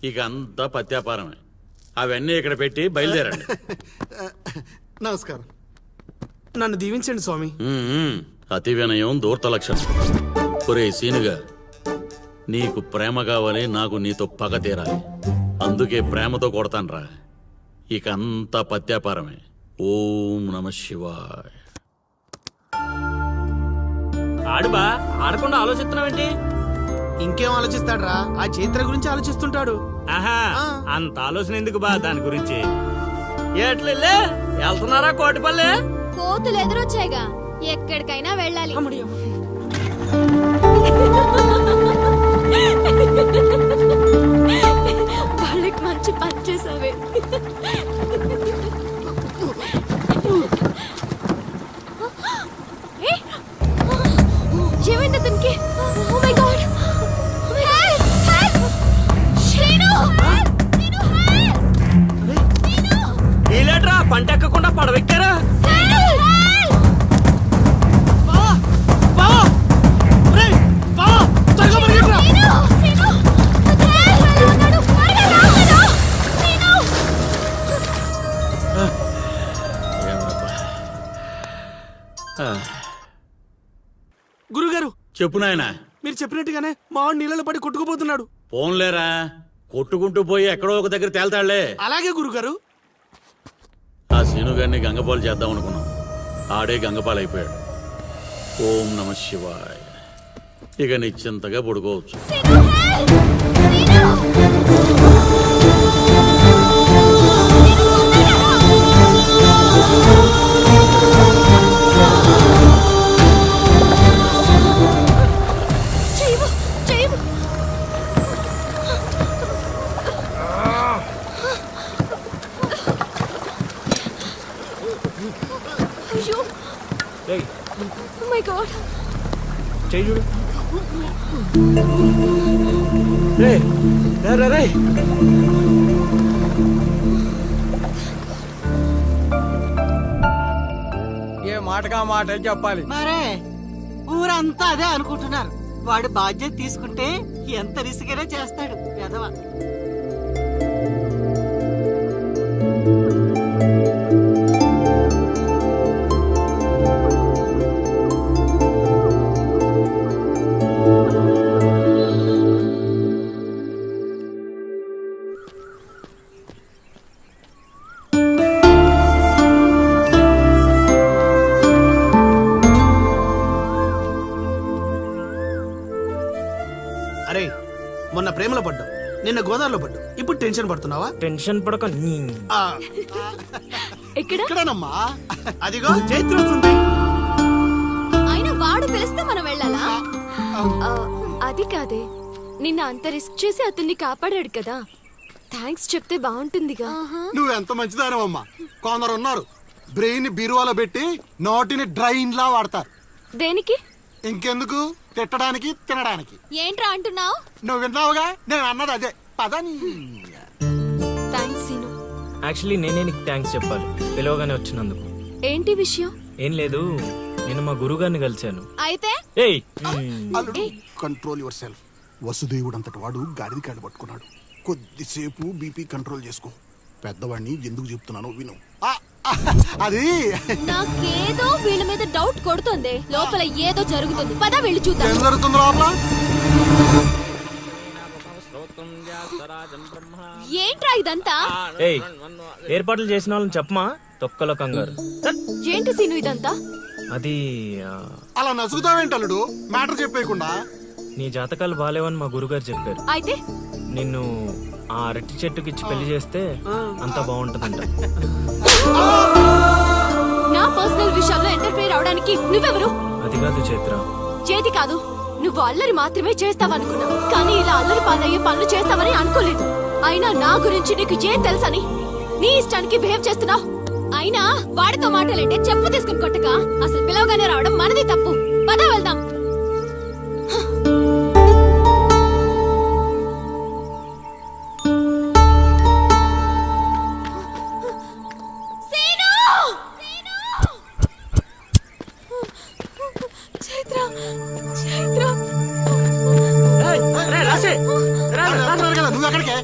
ఇక అంతా పత్యాపారమే. అవన్నీ ఇక్కడ పెట్టి బయలుదేరండి. నమస్కారం. నన్ను దీవించండి స్వామి. అతి వినయం దూర్త లక్షణం. ఒరే సీనుగా, నీకు ప్రేమ కావాలి, నాకు నీతో పగ తీరాలి. అందుకే ప్రేమతో కొడతాన్రా. ఇక అంతా పత్యాపారమే. ఓం నమ శివాయ. ఆడుబా ఆడకుండా ఆలోచిస్తున్నావేంటి? ఇంకేం ఆలోచిస్తాడ్రా, ఆ చైత్ర గురించి ఆలోచిస్తుంటాడు. ఆహా, అంత ఆలోచన ఎందుకు బా దాని గురించి? ఎట్లే వెళ్తున్నారా కోటిపల్లె? కోతులు ఎదురొచ్చాయిగా, ఎక్కడికైనా వెళ్ళాలి. వాళ్ళకి మంచి పని చేసావే. ఏమైంది అతనికి? ఓ మై గాడ్, వీలేట్రా పంట ఎక్కకుండా పడవెక్కారా? గురుగారు చెప్పు నాయనా. మీరు చెప్పినట్టుగానే మావాడు నీళ్ళలో పడి కొట్టుకుపోతున్నాడు. పోన్లేరా, కొట్టుకుంటూ పోయి ఎక్కడో ఒక దగ్గర తేల్తాళ్లే. అలాగే గురుగారు. ఆ సీనుగారిని గంగపాలు చేద్దాం అనుకున్నాం, ఆడే గంగపాలు అయిపోయాడు. ఓం నమ శివాయ. ఇక నిశ్చింతగా పడుకోవచ్చు. Oh my God. చెయ్యి చూడు. రే రే రే, ఏ మాటగా మాట చెప్పాలి. మరే ఊరంతా అదే అనుకుంటున్నారు. వాడు బాధ్యత తీసుకుంటే ఎంత రిసికైనా చేస్తాడు ఎదవ. అరే, మొన్న ప్రేమలో పడ్డావు, నిన్న గోదావరిలో పడ్డావు, ఇప్పుడు టెన్షన్ పడుతున్నావా? టెన్షన్ పడక. ఆ, ఎక్కడ? ఇక్కడేనమ్మా. అదిగో చైత్ర వస్తుంది. అయినా వాడు పిలిస్తే మనం వెళ్ళాలా? అది కాదే, నిన్న అంత రిస్క్ చేసి అతన్ని కాపాడాడు కదా, థ్యాంక్స్ చెప్తే బాగుంటుందిగా. నువ్వెంత మంచిదానమ్మా. కొందరు ఉన్నారు బ్రెయిన్ బీరువాలో పెట్టి నోటిని డ్రైన్ లా వాడతారు. దేనికి? ఇంకెందుకు, తిట్టడానికి తినడానికి. ఏంట్రా అంటున్నావు? నువ్వు విన్నావుగా, నేను అన్నది అదే. పదని. Thanks scene. యాక్చువల్లీ నేనే నీకు థ్యాంక్స్ చెప్పాలి, పిలవగానే వచ్చినందుకు. ఏంటి విషయం? ఏం లేదు, నేను మా గురుగారిని కలిశాను. అయితే ఏయ్, అల్లుడు, కంట్రోల్ యువర్ సెల్ఫ్. వసుదేవుడు అంతటి వాడు గాడిది కాళ్ళు పట్టుకున్నాడు. కొద్దిసేపు బీపీ కంట్రోల్ చేసుకో. పెద్దవాడిని ఎందుకు చెప్తున్నానో విను. అది నాకేదో వీళ్ళ మీద డౌట్ కొడుతుంది. లోపల ఏదో జరుగుతుంది, పద వెళ్ళి చూద్దాం. ఏం జరుగుతుంది లోపల? ఏంట్రా ఇదంతా? ఏయ్, ఏర్పాట్లు చేసిన వాళ్ళని చెప్పమా, తొక్కలో కంగారు. ఏంటి సీను ఇదంతా? అది అలా నసుగుతావేంటి అల్లుడు, మ్యాటర్ చెప్పేయకుండా? నీ జాతకాలు బాలేవని మా గురుగారు చెప్పారు. అయితే నిన్ను ఆ అరటి చెట్టుకి ఇచ్చి పెళ్లి చేస్తే అంతా బాగుంటుందంట. నా పర్సనల్ విషయాల్లో ఎంటర్ఫైర్ అవడానికి నువ్వెవరు? అది కాదు చైత్ర. చేతి కాదు, నువ్వు అల్లరి మాత్రమే చేస్తావనుకున్నా, కానీ ఇలా అల్లరి పాలయ్యే పనులు చేస్తావని అనుకోలేదు. అయినా నా గురించి నీకు ఏం తెలుసని నీ ఇష్టానికి బిహేవ్ చేస్తున్నావు. అయినా వాడితో మాటలంటే చెప్పు తీసుకుని కొట్టక, అసలు పిలవగానే రావడం మనది తప్పు. పద వెళ్దాం. నువ్వు ఎక్కడికే?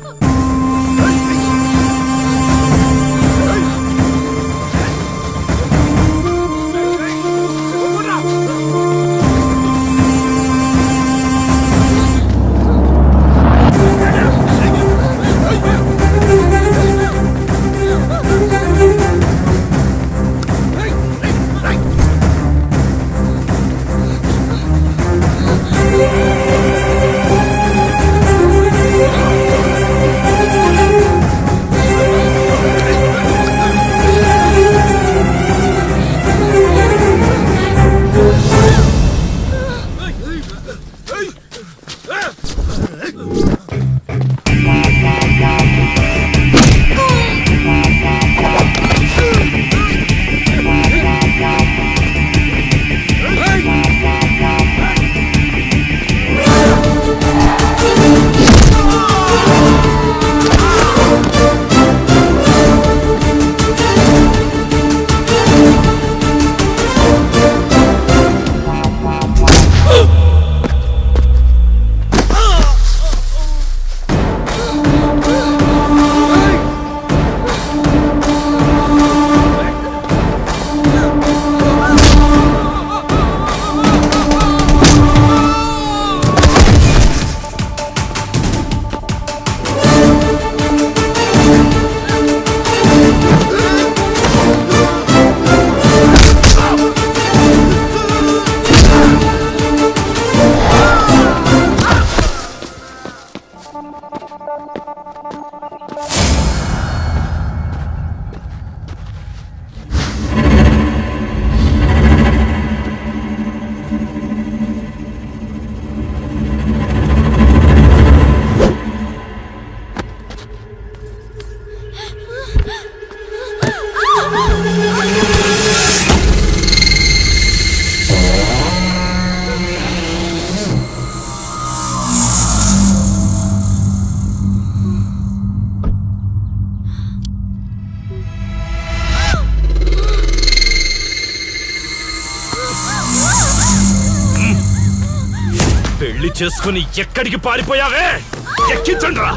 పెళ్లి చేసుకుని ఎక్కడికి పారిపోయావే? ఎక్కించండి రా.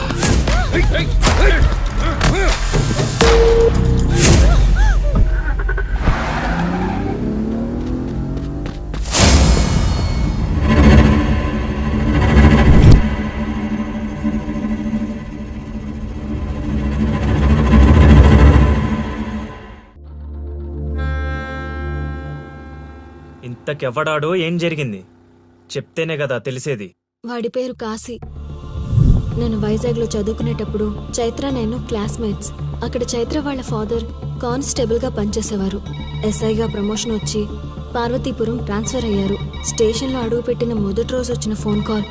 ఇంతకెవ్వడాడో ఏం జరిగింది చెప్తేనే కదా తెలిసేది. వాడి పేరు కాశీ. నేను వైజాగ్లో చదువుకునేటప్పుడు చైత్ర నేను క్లాస్మేట్స్. అక్కడ చైత్ర వాళ్ళ ఫాదర్ కానిస్టేబుల్ గా పనిచేసేవారు. ఎస్ఐగా ప్రమోషన్ వచ్చి పార్వతీపురం ట్రాన్స్ఫర్ అయ్యారు. స్టేషన్లో అడుగుపెట్టిన మొదటి రోజు వచ్చిన ఫోన్ కాల్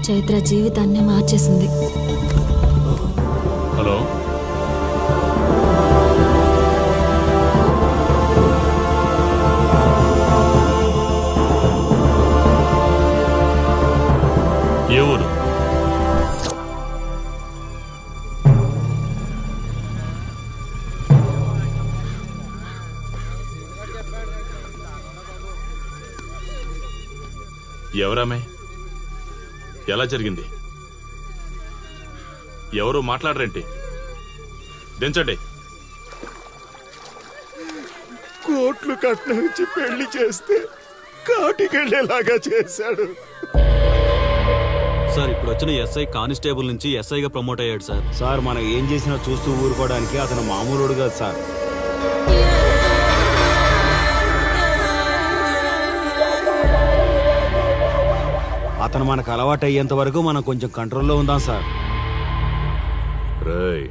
చైత్ర జీవితాన్ని మార్చేసింది. హలో, ఏ ఊరు? ఎవరామే? ఎలా జరిగింది? ఎవరు మాట్లాడరేంటి? దించండి. కోట్లు కట్నం ఇచ్చి పెళ్లి చేస్తే కాటికెళ్ళేలాగా చేశాడు. సార్ ఇప్పుడు వచ్చిన ఎస్ఐ కానిస్టేబుల్ నుంచి ఎస్ఐగా ప్రమోట్ అయ్యాడు సార్. సార్ మనం ఏం చేసినా చూస్తూ ఊరుకోవడానికి అతను మామూలుడు కాదు సార్. అతను మనకు అలవాటు అయ్యేంత వరకు మనం కొంచెం కంట్రోల్లో ఉందాం సార్. రేయ్,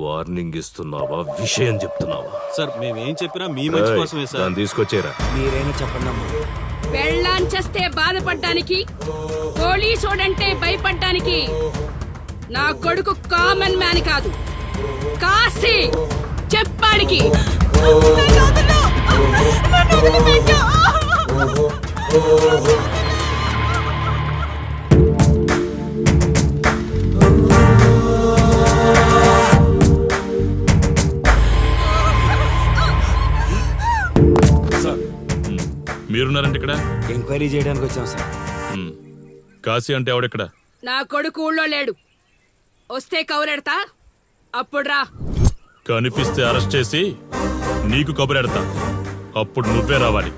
వార్నింగ్ ఇస్తున్నావా? విషయం చెప్తున్నావా? సార్ మేమేం చెప్పినా మీ మంచి కోసమే సార్. దాన్ని తీసుకొచ్చేరా. మీరైనా చెప్పండి అమ్మా. పెళ్ళాంచేస్తే బాధపడ్డానికి, పోలీసోడంటే భయపడ్డానికి నా కొడుకు కామన్ మ్యాన్ కాదు, కాశీ చెప్పాడికి. మీరున్నారంటే ఇక్కడ ఎంక్వైరీ చేయడానికి వచ్చాం సార్. కాశీ అంటే ఎవడెక్కడ? నా కొడుకు ఊళ్ళో లేడు. వస్తే కౌరెడతా, అప్పుడు రా. కనిపిస్తే అరెస్ట్ చేసి నీకు కబురెడతా. అప్పుడు నువ్వే రావాలి.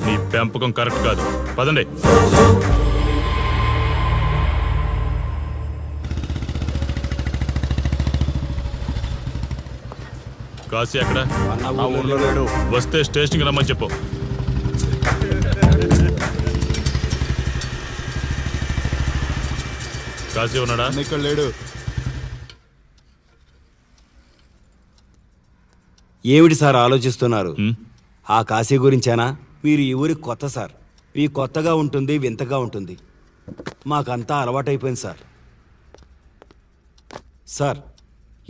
నీ పెంపకం కరెక్ట్ కాదు. పదండి. కాశీ ఎక్కడ? ఊర్లో లేడు. వస్తే స్టేషన్కి రమ్మని చెప్పు. కాశీ ఉన్నాడా? ఇక్కడ లేడు. ఏమిటి సార్ ఆలోచిస్తున్నారు? ఉమ్, ఆ కాశీ గురించేనా? మీరు ఈ ఊరికి కొత్త సార్. మీ కొత్తగా ఉంటుంది, వింతగా ఉంటుంది. మాకంతా అలవాటైపోయింది సార్. సార్,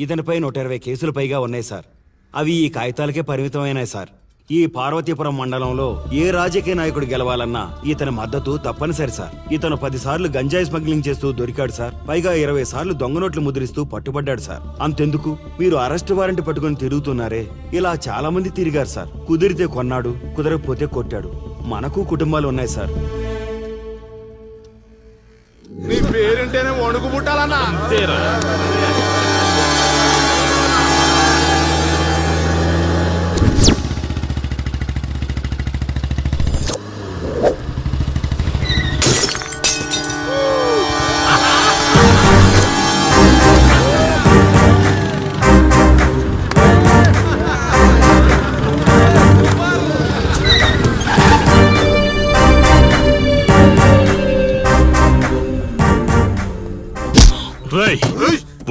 ఇతనిపై 120 కేసులు పైగా ఉన్నాయి సార్. అవి ఈ కాగితాలకే పరిమితమైనాయి సార్. ఈ పార్వతీపురం మండలంలో ఏ రాజకీయ నాయకుడు గెలవాలన్నా ఇతని మద్దతు తప్పనిసరి సార్. ఇతను 10 సార్లు గంజాయి స్మగ్లింగ్ చేస్తూ దొరికాడు సార్. పైగా 20 సార్లు దొంగ నోట్లు ముద్రిస్తూ పట్టుబడ్డాడు సార్. అంతెందుకు, మీరు అరెస్ట్ వారెంట్ పట్టుకుని తిరుగుతున్నారే, ఇలా చాలా మంది తిరిగారు సార్. కుదిరితే కొన్నాడు, కుదరకపోతే కొట్టాడు. మనకు కుటుంబాలు ఉన్నాయి సార్. నీ పేరుంటేనే వణుకు పుట్టాలన్నా. అంతేరా.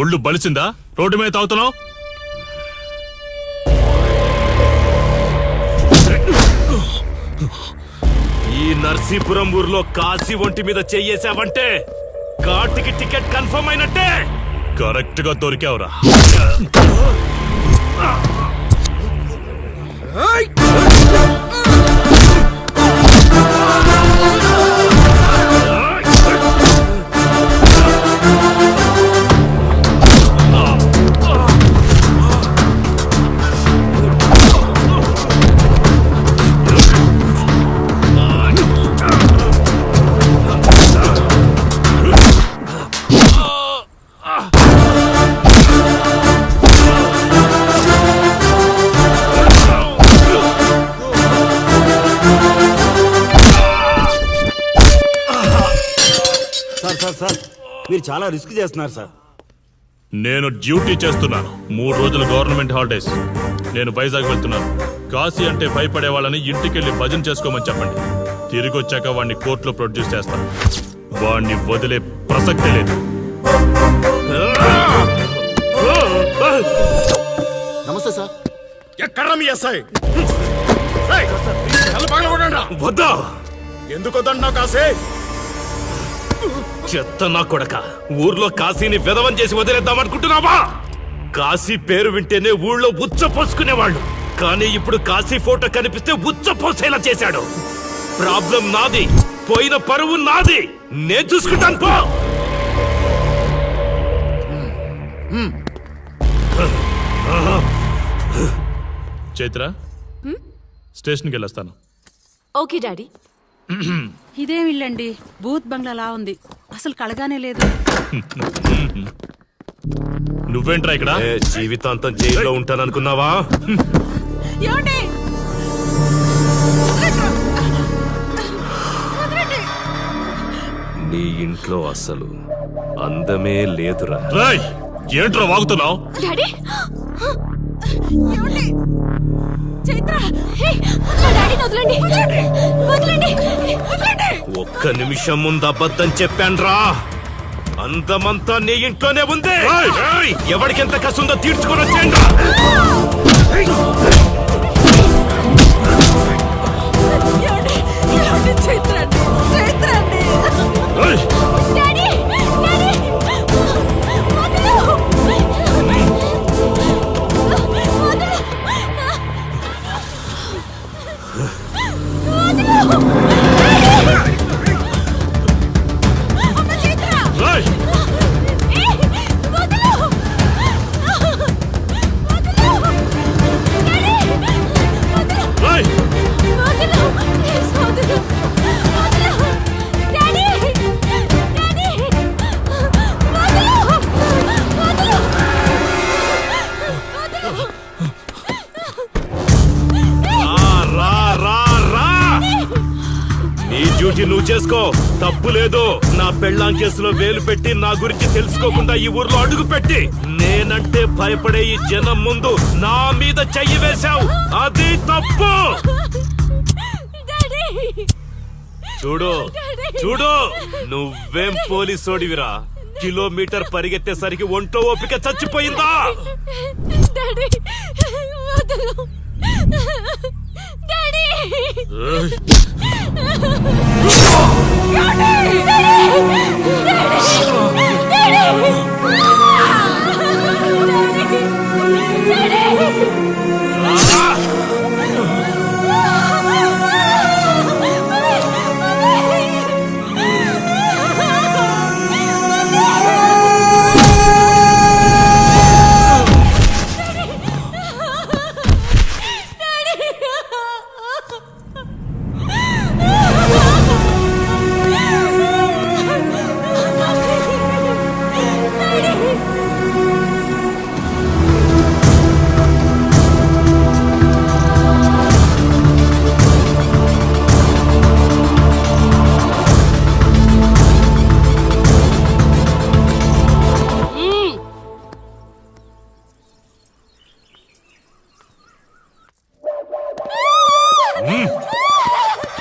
ఒళ్ళు బలిసిందా? రోడ్డు మీద తాగుతున్నావు. ఈ నర్సీపురం ఊర్లో కాశీ ఒంటి మీద చెయ్యేశావంటే ఘాటికి టికెట్ కన్ఫర్మ్ అయినట్టే. కరెక్ట్ గా దొరికావురా. సార్ సార్ సార్ మీరు చాలా రిస్క్ చేస్తున్నారు సార్. నేను డ్యూటీ చేస్తున్నాను. 3 రోజులు గవర్నమెంట్ హాలిడేస్. నేను వైజాగ్ వెళ్తున్నాను. కాశీ అంటే భయపడే వాళ్ళని ఇంటికెళ్ళి భజన చేసుకోమని చెప్పండి. తిరిగి వచ్చాక వాడిని కోర్టులో ప్రొడ్యూస్ చేస్తాను. వాడిని వదిలే ప్రసక్తే లేదు. నమస్తే సార్. ఎక్కడ మీ ఎస్ఐ? వద్దా? ఎందుకు వద్దన్నా కాశీ? చెత్త నా కొడక, ఊర్లో కాశీని విధవం చేసి వదిలేద్దామనుకుంటున్నావా? కాశీ పేరు వింటేనే ఊళ్ళో ఉచ్చ పోసుకునేవాళ్ళు, కానీ ఇప్పుడు కాశీ ఫోటో కనిపిస్తే ఉచ్చ పోసేలా చేశాడు. ప్రాబ్లం నాది, పోయిన పరువు నాది. నేను చూసుకుంటాను పో. చైత్ర, స్టేషన్కి వెళ్ళొస్తాను. Okay daddy. ఇదేం ఇల్లండి, బూత్ బంగ్లాలా ఉంది. అసలు కళగానే లేదు. నువ్వేంట్రా ఇక్కడ? జీవితాంతం జైల్లో ఉంటాననుకున్నావా? ఏమండి? నీ ఇంట్లో అసలు అందమే లేదురా. రేయ్, ఏంట్రా వాగుతున్నావు? డాడీ ఏమండి? చైత్ర, హే, మా డాడీని వదలండి. వదలండి. వదలండి. ఒక్క నిమిషం ముందు అబద్ధం చెప్పాన్రా. అందమంతా నీ ఇంట్లోనే ఉంది. ఏయ్, ఎవరికి ఎంత కసుందో తీర్చుకొని వచ్చేయండి. ఏమండి? ఏమండి? చైత్ర అండి, చైత్ర అండి. డాడీ డాడీ వదలు. నువ్వు చేసుకో, తప్పు లేదు. నా పెళ్ళాం కేసులో వేలు పెట్టి నా గురించి తెలుసుకోకుండా ఈ ఊర్లో అడుగు పెట్టి నేనంటే భయపడే ఈ జనం ముందు నా మీద చెయ్యి వేశావు. అది తప్పు. చూడు చూడు, నువ్వేం పోలీసోడివిరా? కిలోమీటర్ పరిగెత్తేసరికి ఒంట్లో ఓపిక చచ్చిపోయిందా? డాడీ వదలు. డాడీ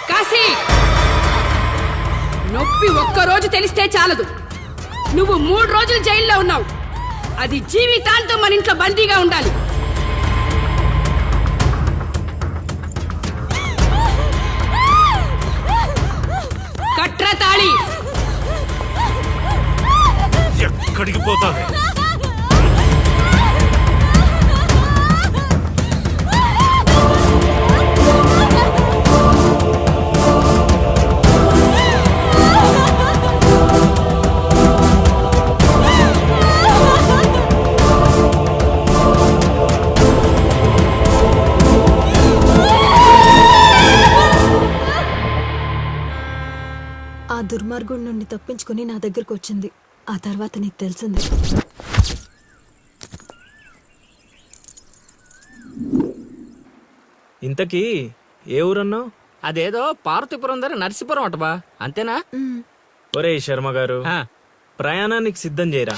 కాశీ, నొప్పి ఒక్క రోజు తెలిస్తే చాలదు. నువ్వు 3 రోజులు జైల్లో ఉన్నావు. అది జీవితాంతం మన ఇంట్లో బందీగా ఉండాలి. కట్ర తాళి. ఎక్కడికి పోతావే? ఆ దుర్మార్గుడి నుండి తప్పించుకుని నా దగ్గరకు వచ్చింది. ఆ తర్వాత నీకు తెలిసింది. ఇంతకీ ఏ ఊరన్నావు? అదేదో పార్వతీపురం దగ్గర నరసీపురం అట బా, అంతేనా? ఒరేయ్ శర్మ గారు, ఆ, ప్రయాణానికి సిద్ధం చేయరా.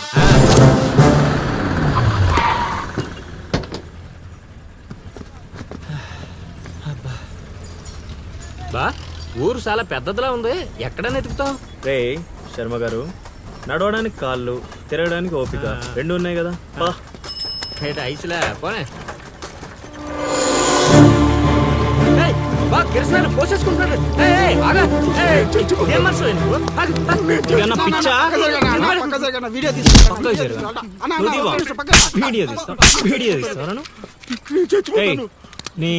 బా ఊరు చాలా పెద్దదిలా ఉంది, ఎక్కడన్నా ఎతుకుతాం? రే శర్మ గారు, నడవడానికి కాళ్ళు, తిరగడానికి ఓపిక రెండు ఉన్నాయి కదా. బా ఐసులే పోనే. ఏయ్, బా కిరసనాయలు పోసేసుకుంటున్నాడు. ఏయ్, ఏయ్, ఆగా. ఏయ్, ఏం మనుషులు నువ్వు? ఆగు, ఆగు. ఇదన్నా పిచ్చా? వీడియో తీసుకో. పక్కకు జరుగు. నువ్వు తీవా? వీడియో తీస్తా, వీడియో తీస్తావా నువ్వు? ఏయ్, నీ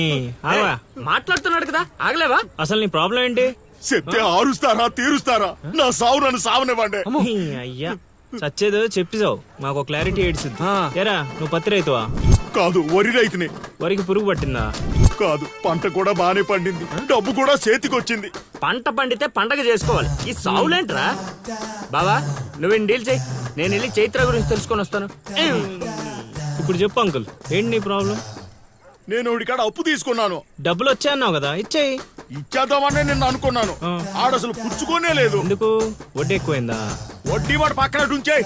ఆగా. మాట్లాడుతున్నాడు కదా, ఆగలేవా? అసలు నీ ప్రాబ్లం ఏంటి? చెప్తే ఆరుస్తారా తీరుస్తారా? నా సావు నన్ను సావనివ్వండి. నీ అయ్యా చచ్చేదో చెప్పిసావు, మాకు క్లారిటీ ఏడ్చుద్ది. ఏరా నువ్వు పత్తి రైతువా? కాదు, వరి రైతుని. వరికి పురుగు పట్టిందా? కాదు, పంట కూడా బానే పండింది, డబ్బు కూడా చేతికొచ్చింది. పంట పండితే పండగ చేసుకోవాలి, ఈ సావులేంట్రా? బావా నువ్వేం డీల్ చేయి, నేను వెళ్ళి చైత్ర గురించి తెలుసుకొని వస్తాను. ఇప్పుడు చెప్పు అంకుల్, ఏంటి నీ ప్రాబ్లం? నేను ఉడికాడ అప్పు తీసుకున్నాను. డబ్బులు వచ్చాయన్నావు కదా, ఇచ్చేయి. ఇచ్చేద్దామని నిన్ను అనుకున్నాను. ఆడసలు పుచ్చుకోనే లేదు. ఎందుకు? వడ్డీ ఎక్కువైందా? వడ్డీ వాడు పక్కన ఉంచే.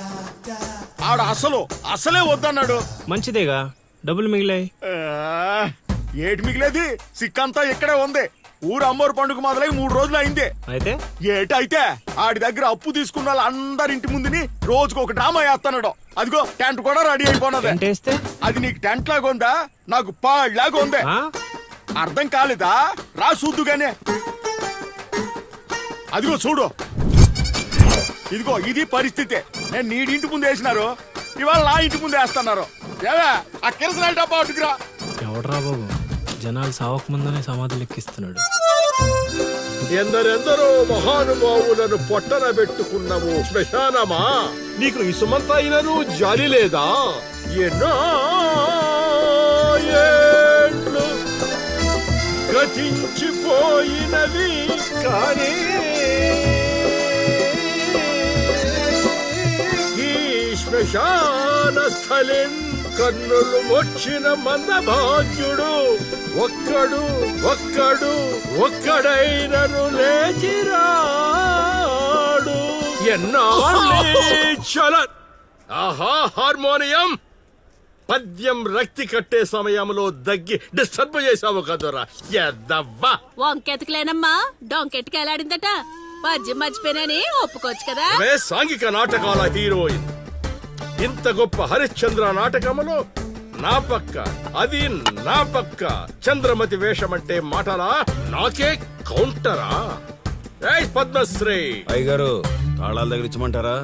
ఆడ అసలే వద్దన్నాడు. మంచిదేగా, డబ్బులు మిగిలాయి. ఏటి మిగిలేది? సిక్కంతా ఇక్కడే ఉంది. ఊరు అమ్మోరు పండుగ మొదలై 3 రోజులు అయింది. అయితే ఏటైతే ఆడి దగ్గర అప్పు తీసుకున్న వాళ్ళు అందరి ఇంటి ముందుని రోజుకు ఒక డ్రామా వేస్తున్నాడు. అదిగో టెంట్ కూడా రెడీ అయిపోయినది. టెంట్ వేస్తే? అది నీకు టెంట్ లాగా ఉందా, నాకు పాళ్ళలాగా ఉంది. ఆ? అర్థం కాలేదా? రా చూద్దుగానే. అదిగో చూడు, ఇదిగో ఇది పరిస్థితి. నేను నీడింటి ముందు వేసినారు, ఇవాళ నా ఇంటి ముందు వేస్తున్నారు. ఏవే ఆ కిరసనాయిల డబ్బా అటుకురా. ఎవడరా బాబు, జనాలు సావక ముందనే సమాధులు ఎక్కిస్తున్నాడు. ఎందరెందరో మహానుభావులను పొట్టన పెట్టుకున్నావు శ్మశానమా, నీకు ఇసుమంతైనను జాలి లేదా? ఎన్నో ఏండ్లు గతించిపోయినవి కానీ ఈ శ్మశాన స్థలిన్ కన్నులు వచ్చిన మందభాగ్యుడు ఒక్కడైనను లేచిరాడు. చల ఆహా హార్మోనియం పద్యం రక్తి కట్టే సమయంలో దగ్గి డిస్టర్బ్ చేసావు కదరా ఎద్దవ్వా. వంకెతకలేనమ్మా, డొంకెట్టుకెళ్ళాడిందట. పద్యం మర్చిపోయినని ఒప్పుకోవచ్చు కదా. సాంఘిక నాటకాల హీరోయిన్. ఇంత గొప్ప హరిశ్చంద్ర నాటకములో నా పక్క చంద్రమతి వేషమంటే మాటలా, నాకే కౌంటరా? పద్మశ్రీ అయ్యగారు తాళాల దగ్గర ఇచ్చమంటారా?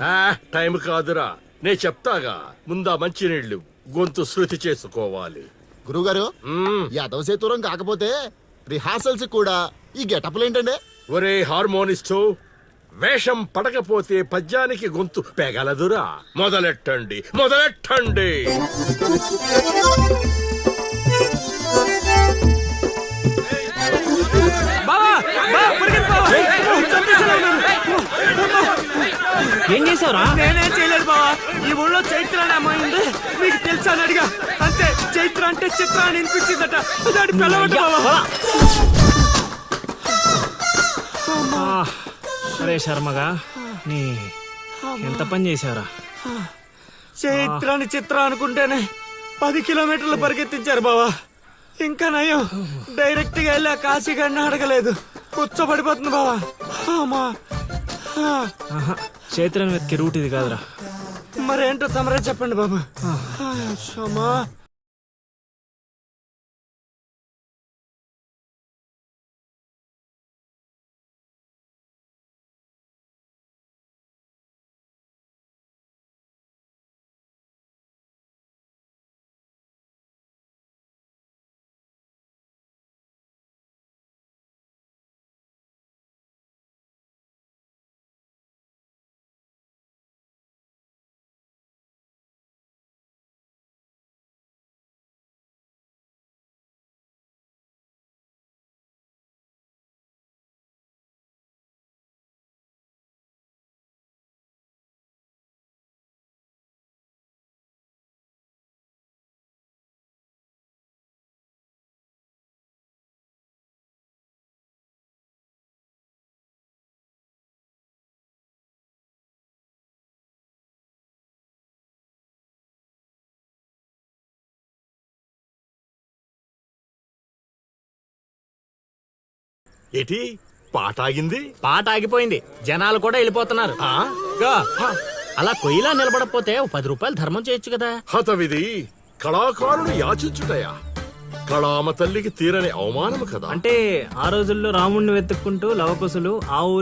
టైం కాదురా, నే చెప్తాగా. ముందా మంచినీళ్లు, గొంతు శృతి చేసుకోవాలి. గురుగారు, యాదవ సేతురం కాకపోతే రిహార్సల్స్ కూడా ఈ గెటప్లు ఏంటండి? ఒరే హార్మోనిస్టు, వేషం పడకపోతే పద్యానికి గొంతు పెగలదురా. మొదలెట్టండి. ఏం చేసావురా? నేనేం చేయలేదు బావా, ఈ ఊళ్ళో చైత్ర అనే అమ్మాయి ఉంది, మీకు తెలుసా అని అడిగా. అంతే, చైత్ర అంటే చిత్ర అని వినిపించిందట. దాని పిల్లవట బావా. అరే శర్మగా, నీ ఎంత పని చేశారా? చైత్రాన్ని చిత్ర అనుకుంటేనే 10 కిలోమీటర్లు పరిగెత్తించారు బావా. ఇంకా నయం, డైరెక్ట్ గా వెళ్ళా కాశీగాడిని అడగలేదు. కూర్చోబడిపోతుంది బావా. చైత్రని వెతికే రూట్ ఇది కాదురా. మరేంటో తమరే చెప్పండి బాబు. అమ్మా. ఏటి పాట ఆగింది? పాట ఆగిపోయింది, జనాలు కూడా వెళ్ళిపోతున్నారు. గా, అలా కొయ్యిలా నిలబడకపోతే ఓ 10 రూపాయలు ధర్మం చేయొచ్చు కదా. హతవిధి కళాకారుడు యాచించుటయా? కళామ తల్లికి తీరని అవమానము కదా. అంటే ఆ రోజుల్లో రాముణ్ణి వెతుక్కుంటూ లవకుశులు ఆ ఊరు